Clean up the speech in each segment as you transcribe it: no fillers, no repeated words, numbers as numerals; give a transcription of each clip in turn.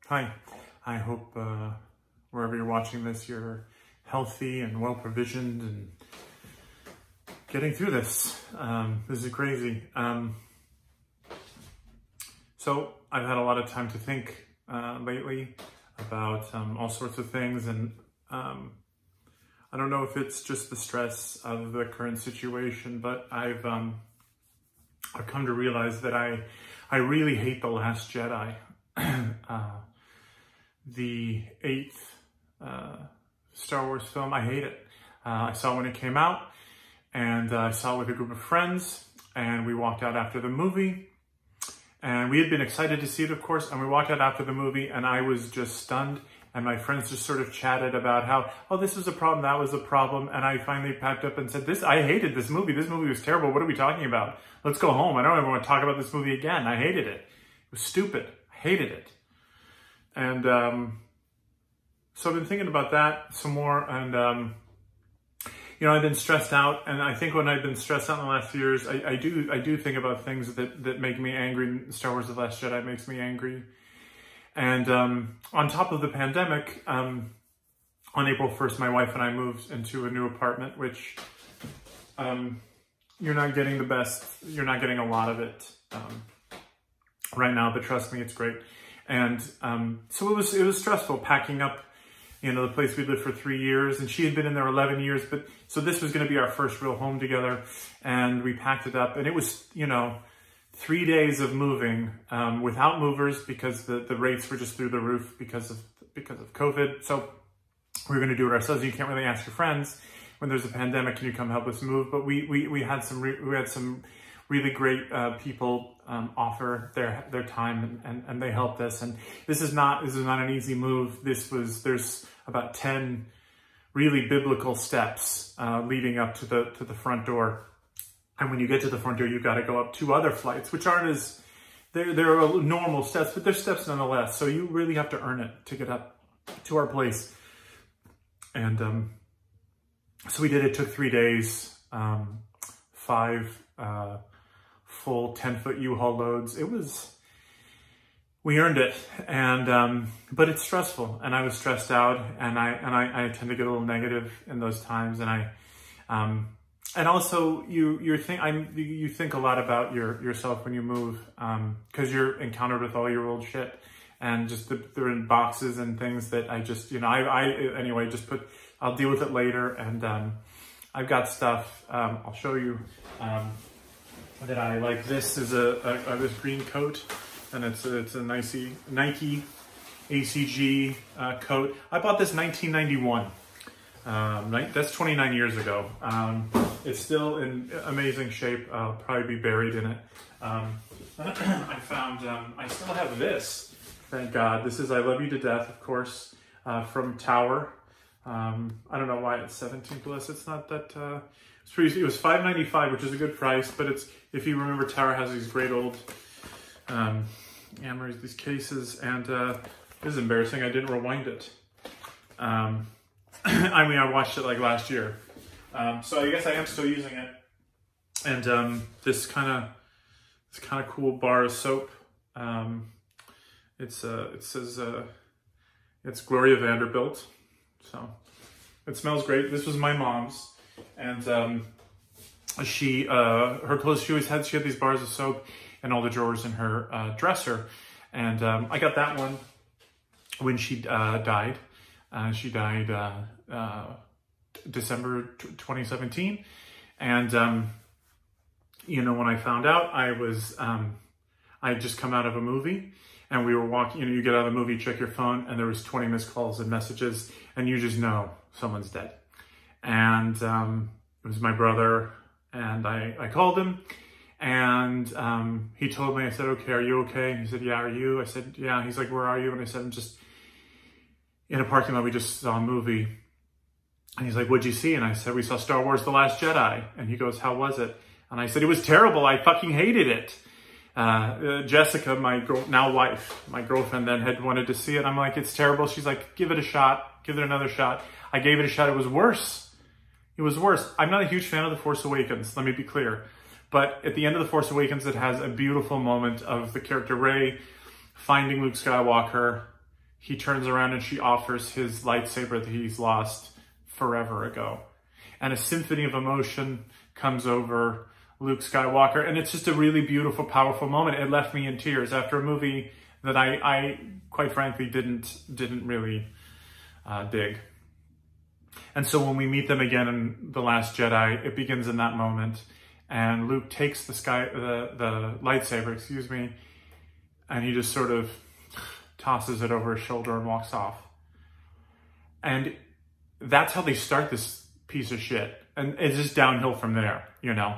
Hi, I hope wherever you're watching this, you're healthy and well provisioned and getting through this. This is crazy. So I've had a lot of time to think lately about all sorts of things, and I don't know if it's just the stress of the current situation, but I've come to realize that I really hate The Last Jedi. The 8th Star Wars film, I hate it. I saw it when it came out, and I saw it with a group of friends, and we walked out after the movie, and we had been excited to see it, of course, and we walked out after the movie, and I was just stunned, and my friends just sort of chatted about how, oh, this was a problem, that was a problem, and I finally packed up and said, I hated this movie was terrible, what are we talking about? Let's go home, I don't ever want to talk about this movie again, I hated it. It was stupid, I hated it. And so I've been thinking about that some more, and you know, I've been stressed out, and I think when I've been stressed out in the last few years, I do think about things that make me angry. Star Wars: The Last Jedi makes me angry, and on top of the pandemic, on April 1st, my wife and I moved into a new apartment, which you're not getting the best, you're not getting a lot of it right now, but trust me, it's great. And so it was stressful packing up, you know, the place we lived for 3 years, and she had been in there 11 years, but so this was going to be our first real home together, and we packed it up, and it was, you know, 3 days of moving without movers because the rates were just through the roof because of COVID. So we were going to do it ourselves. You can't really ask your friends when there's a pandemic, can you come help us move? But we had some really great people offer their time, and they helped us. And this is not an easy move. There's about 10 really biblical steps leading up to the front door. And when you get to the front door, you've got to go up 2 other flights, which aren't as, they're normal steps, but they're steps nonetheless. So you really have to earn it to get up to our place. And so we did. It took 3 days, 5 full 10-foot U-Haul loads. We earned it, and but it's stressful, and I was stressed out, and I tend to get a little negative in those times, and also you think a lot about yourself when you move, because you're encountered with all your old shit, and just they're in boxes and things that I just, you know, anyway, just I'll deal with it later, and I've got stuff, I'll show you, that I like. This is this green coat, and it's a Nike ACG coat. I bought this 1991. That's 29 years ago. It's still in amazing shape. I'll probably be buried in it. I found, I still have this, thank God. This is I Love You to Death, of course, from Tower. I don't know why it's 17 plus. It's not that, it was $5.95, which is a good price, but it's, if you remember, Tower has these great old, these cases, and this is embarrassing, I didn't rewind it. I mean, I watched it like last year. So I guess I am still using it. And this kind of cool bar of soap. It says it's Gloria Vanderbilt. So it smells great. This was my mom's, and her clothes, she had these bars of soap in all the drawers in her dresser, and I got that one when she died. She died December 2017, and you know, when I found out, I had just come out of a movie, and we were walking, you know, you get out of the movie, check your phone, and there was 20 missed calls and messages, and you just know someone's dead. And it was my brother, and I called him, and he told me, I said, okay, are you okay? And he said, yeah, are you? I said, yeah. He's like, where are you? And I said, I'm just in a parking lot, we just saw a movie. And he's like, what'd you see? And I said, we saw Star Wars: The Last Jedi. And he goes, how was it? And I said, it was terrible. I fucking hated it. Jessica, my now wife, my girlfriend then had wanted to see it. I'm like, it's terrible. She's like, give it a shot. Give it another shot. I gave it a shot. It was worse. It was worse. I'm not a huge fan of The Force Awakens. Let me be clear. But at the end of The Force Awakens, it has a beautiful moment of the character Rey finding Luke Skywalker he turns around and she offers his lightsaber that he's lost forever ago. And a symphony of emotion comes over Luke Skywalker. And it's just a really beautiful, powerful moment. It left me in tears after a movie that I quite frankly, didn't really dig. And so when we meet them again in The Last Jedi, it begins in that moment. And Luke takes the lightsaber, excuse me, and he just sort of tosses it over his shoulder and walks off. And that's how they start this piece of shit. And it's just downhill from there, you know.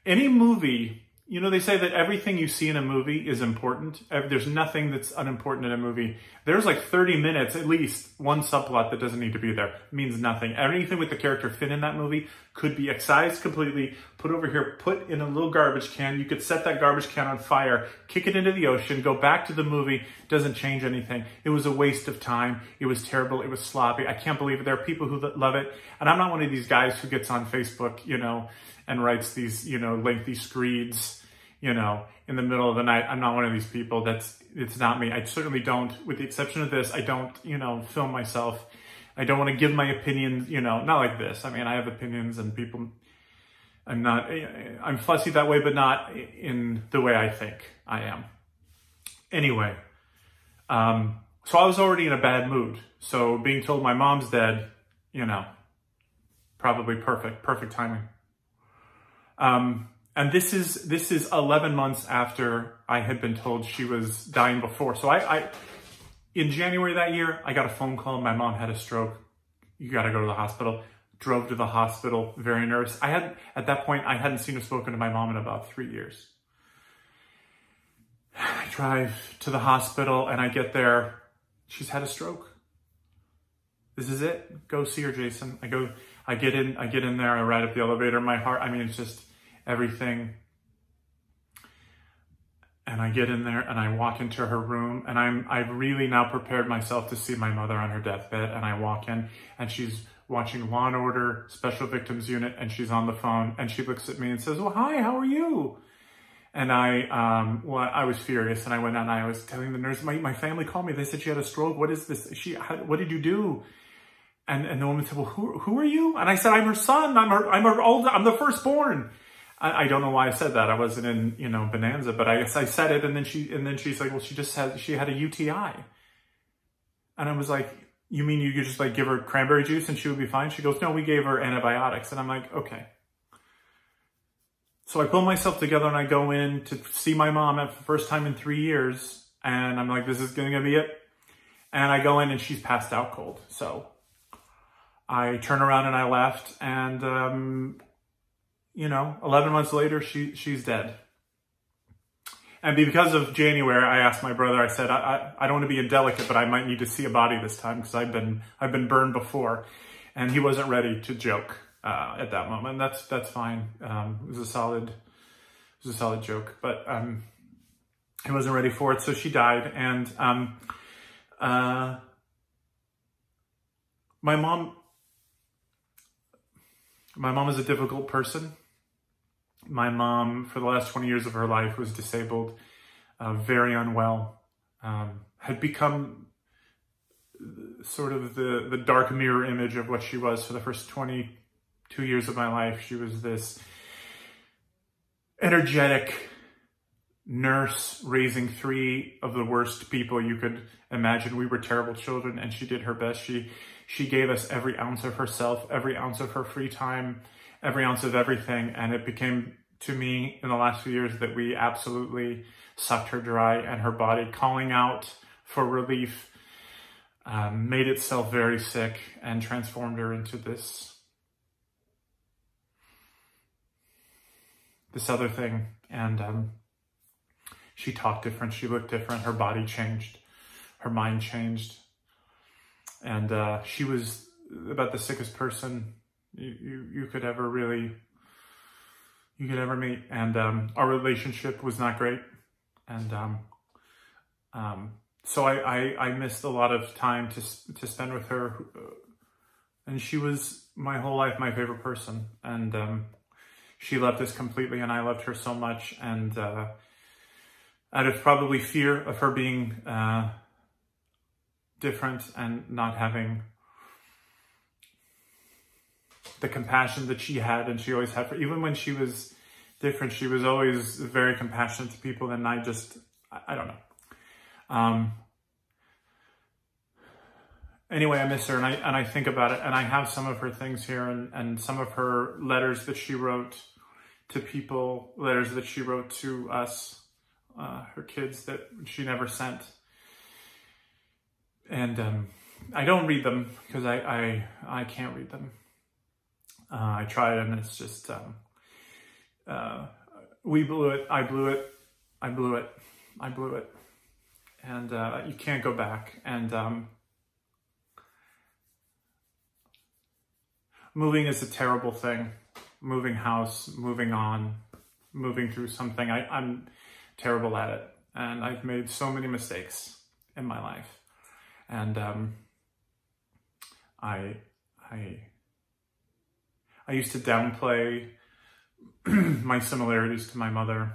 Any movie, you know, they say that everything you see in a movie is important. There's nothing that's unimportant in a movie. There's like 30 minutes, at least, one subplot that doesn't need to be there. It means nothing. Anything with the character Finn in that movie could be excised completely, put over here, put in a little garbage can. You could set that garbage can on fire, kick it into the ocean, go back to the movie. Doesn't change anything. It was a waste of time. It was terrible. It was sloppy. I can't believe it. There are people who love it. And I'm not one of these guys who gets on Facebook, you know, and writes these, you know, lengthy screeds, you know, in the middle of the night. I'm not one of these people. It's not me. I certainly don't, with the exception of this, I don't, you know, film myself. I don't want to give my opinions, you know, not like this. I mean, I have opinions and people, I'm fussy that way, but not in the way I think I am. Anyway, so I was already in a bad mood. So being told my mom's dead, you know, probably perfect timing. And this is 11 months after I had been told she was dying before. So in January that year, I got a phone call. My mom had a stroke. You got to go to the hospital. Drove to the hospital, very nervous. At that point, I hadn't seen or spoken to my mom in about 3 years. I drive to the hospital and I get there. She's had a stroke. This is it. Go see her, Jason. I get in there. I ride up the elevator. My heart, I mean, it's just everything. And I get in there and I walk into her room and I've really now prepared myself to see my mother on her deathbed. And I walk in and she's watching Law & Order Special Victims Unit and she's on the phone and she looks at me and says, "Well, hi, how are you?" And I was furious and I went out and I was telling the nurse, my family called me. They said she had a stroke. What is this? What did you do? And the woman said, "Well, who are you?" And I said, "I'm her son. I'm the firstborn." I don't know why I said that. I wasn't in, you know, Bonanza, but I said it. And then she's like, "Well, she had a UTI." And I was like, "You mean you could just like give her cranberry juice and she would be fine?" She goes, "No, we gave her antibiotics." And I'm like, okay. So I pull myself together and I go in to see my mom for the first time in 3 years. And I'm like, this is going to be it. And I go in and she's passed out cold. So I turn around and I left and, you know, 11 months later, she's dead. And because of January, I asked my brother, I said, I don't want to be indelicate, but I might need to see a body this time because I've been burned before. And he wasn't ready to joke at that moment. That's fine. It was a solid joke, but he wasn't ready for it. So she died. And my mom is a difficult person. My mom, for the last 20 years of her life, was disabled, very unwell, had become sort of the dark mirror image of what she was for the first 22 years of my life. She was this energetic nurse raising 3 of the worst people you could imagine. We were terrible children, and she did her best. She gave us every ounce of herself, every ounce of her free time, every ounce of everything. And it became, to me, in the last few years, that we absolutely sucked her dry, and her body, calling out for relief, made itself very sick and transformed her into this other thing. And she talked different, she looked different, her body changed, her mind changed. And she was about the sickest person you could ever meet. And our relationship was not great. And so I missed a lot of time to spend with her. And she was my whole life my favorite person. And she loved us completely, and I loved her so much. And out of probably fear of her being different and not having the compassion that she had and she always had for, even when she was different, she was always very compassionate to people, and I don't know. Anyway, I miss her, and I think about it, and I have some of her things here, and some of her letters that she wrote to people, letters that she wrote to us, her kids, that she never sent. And I don't read them because I can't read them. I tried, and it's just, we blew it, I blew it, I blew it, I blew it. And you can't go back. And moving is a terrible thing. Moving house, moving on, moving through something. I'm terrible at it. And I've made so many mistakes in my life. And I used to downplay my similarities to my mother,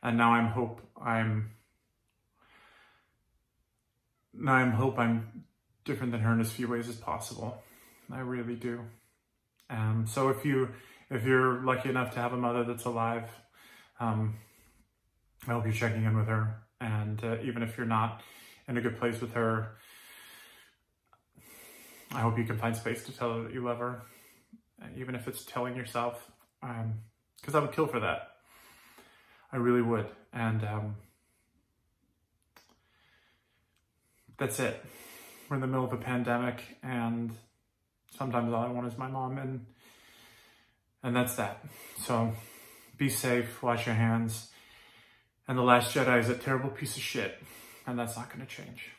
and now I hope I'm different than her in as few ways as possible. I really do. So if you're lucky enough to have a mother that's alive, I hope you're checking in with her, and even if you're not in a good place with her, I hope you can find space to tell her that you love her, even if it's telling yourself, because I would kill for that. I really would. And that's it. We're in the middle of a pandemic, and sometimes all I want is my mom, and that's that. So be safe, wash your hands. And The Last Jedi is a terrible piece of shit, and that's not going to change.